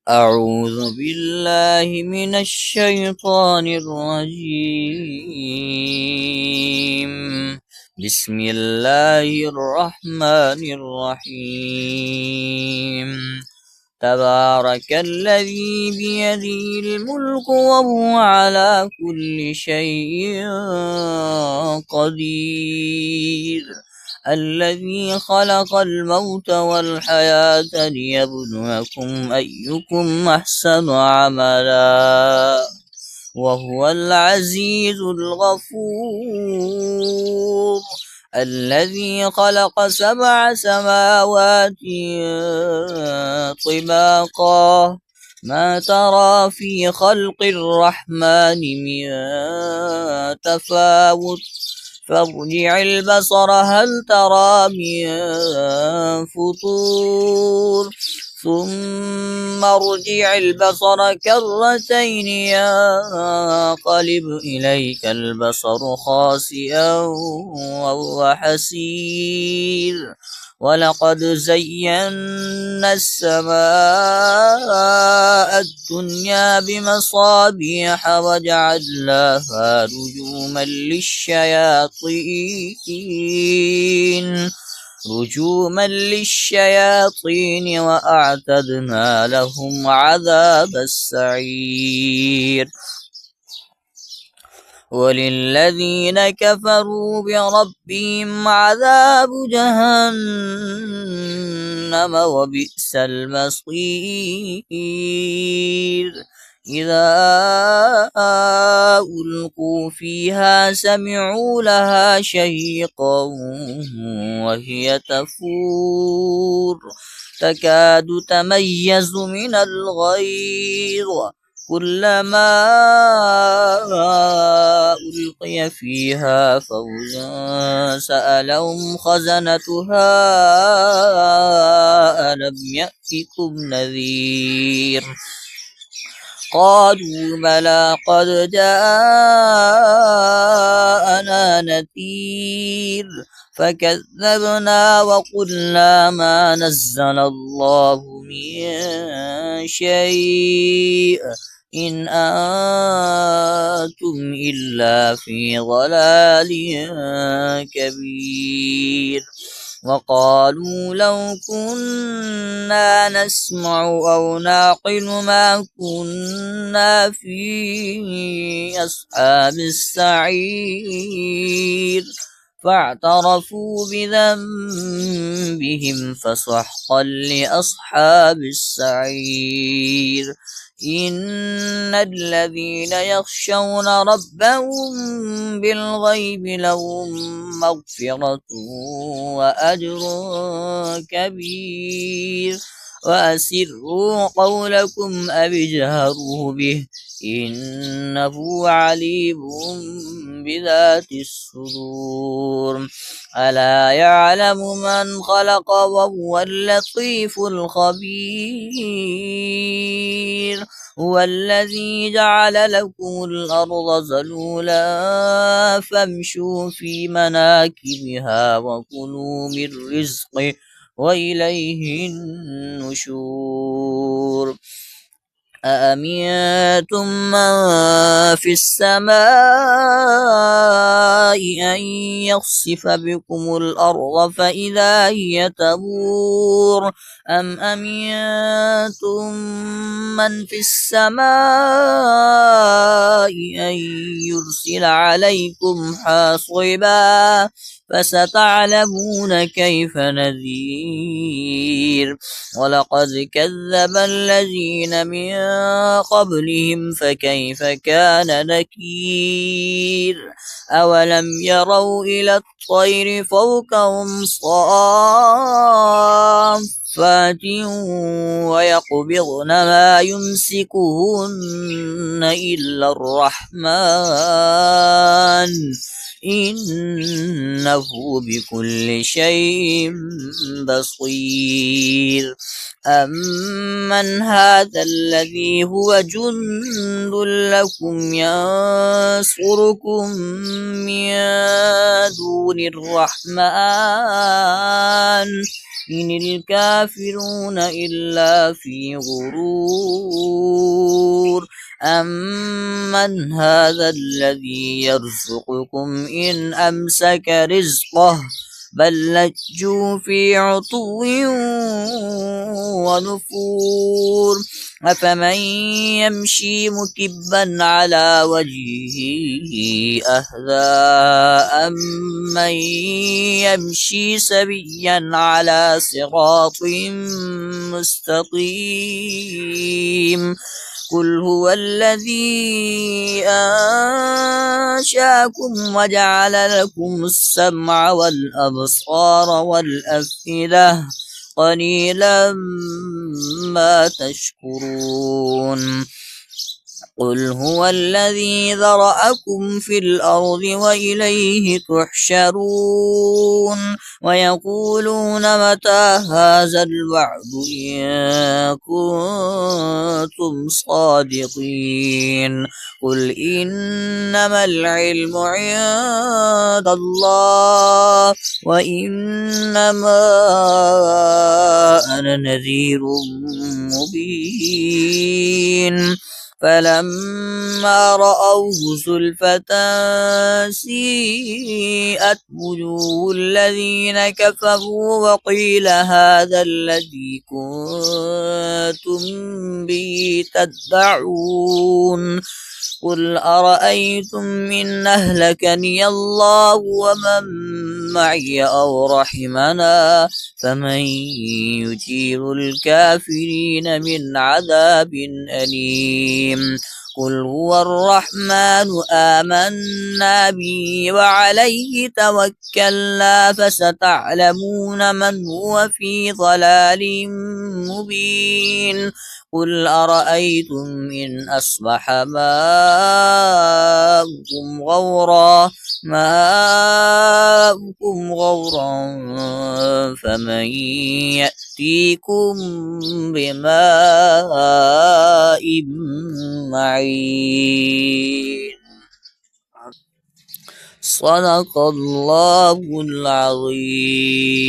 أعوذ بالله من الشيطان الرجيم. بسم الله الرحمن الرحيم. تبارك الذي بيده الملك وهو على كل شيء قدير. الذي خلق الموت والحياة ليبلوكم أيكم أحسن عملا وهو العزيز الغفور. الذي خلق 7 سماوات طباقا ما ترى في خلق الرحمن من تفاوت فارجع البصر هل ترى من فطور ثم ارجع البصر كرتين ينقلب إليك البصر خاسئا وهو حسير. ولقد زينا السماء الدنيا بمصابيح وجعلناها رجوما للشياطين وأعتدنا لهم عذاب السعير. وللذين كفروا بربهم عذاب جهنم وبئس المصير. إذا ألقوا فيها سمعوا لها شهيقا وهي تفور تكاد تميز من الغيظ كلما ألقي فيها فوج سألهم خزنتها ألم يأتكم نذير قالوا بلى قد جاءنا نذير فكذبنا وقلنا ما نزل الله من شيء إن أنتم إلا في ضلال كبير. وقالوا لو كنا نسمع أو نعقل ما كنا في أصحاب السعير فاعترفوا بذنبهم فسحقا لأصحاب السعير. إن الذين يخشون ربهم بالغيب لهم مغفرة وأجر كبير. وأسروا قولكم أو اجهروا به إنه عليم بذات الصدور. ألا يعلم من خلق وهو اللطيف الخبير. هو الذي جعل لكم الأرض ذلولا فامشوا في مناكبها وكلوا من رزقه وإليه النشور. أأمنتم من في السماء أن يخسف بكم الأرض فإذا هي تمور أم أمنتم من في السماء أن يرسل عليكم حاصبا فستعلمون كيف نذير. ولقد كذب الذين من قبلهم فكيف كان نكير. أولم يروا إلى الطير فوقهم صافات ويقبضن ما يمسكهن إلا الرحمن إنه بكل شيء بصير. أمن هذا الذي هو جند لكم ينصركم من دون الرحمن إن الكافرون إلا في غرور أمن هذا الذي يرزقكم إن أمسك رزقه بل لجوا في عتو ونفور أفمن يمشي مكبا على وجهه أهدى أمن يمشي سويا على صراط مستقيم قل هو الذي أنشأكم وجعل لكم السمع والأبصار والأفئدة قليلا ما تشكرون قل هو الذي ذرأكم في الأرض وإليه تحشرون ويقولون متى هذا الوعد إن كنتم صادقين قل إنما العلم عند الله وإنما أنا نذير مبين فلما رأوه زلفة سيئت وجوه الذين كفروا وقيل هذا الذي كنتم به تدعون قل أرأيتم إن أهلكني الله ومن معي أو رحمنا فمن يجير الكافرين من عذاب أليم قل هو الرحمن آمنا به وعليه توكلنا فستعلمون من هو في ضلال مبين قل أرأيتم إن أصبح ماؤكم غورا فمن يأتيكم بماء معين صدق الله العظيم.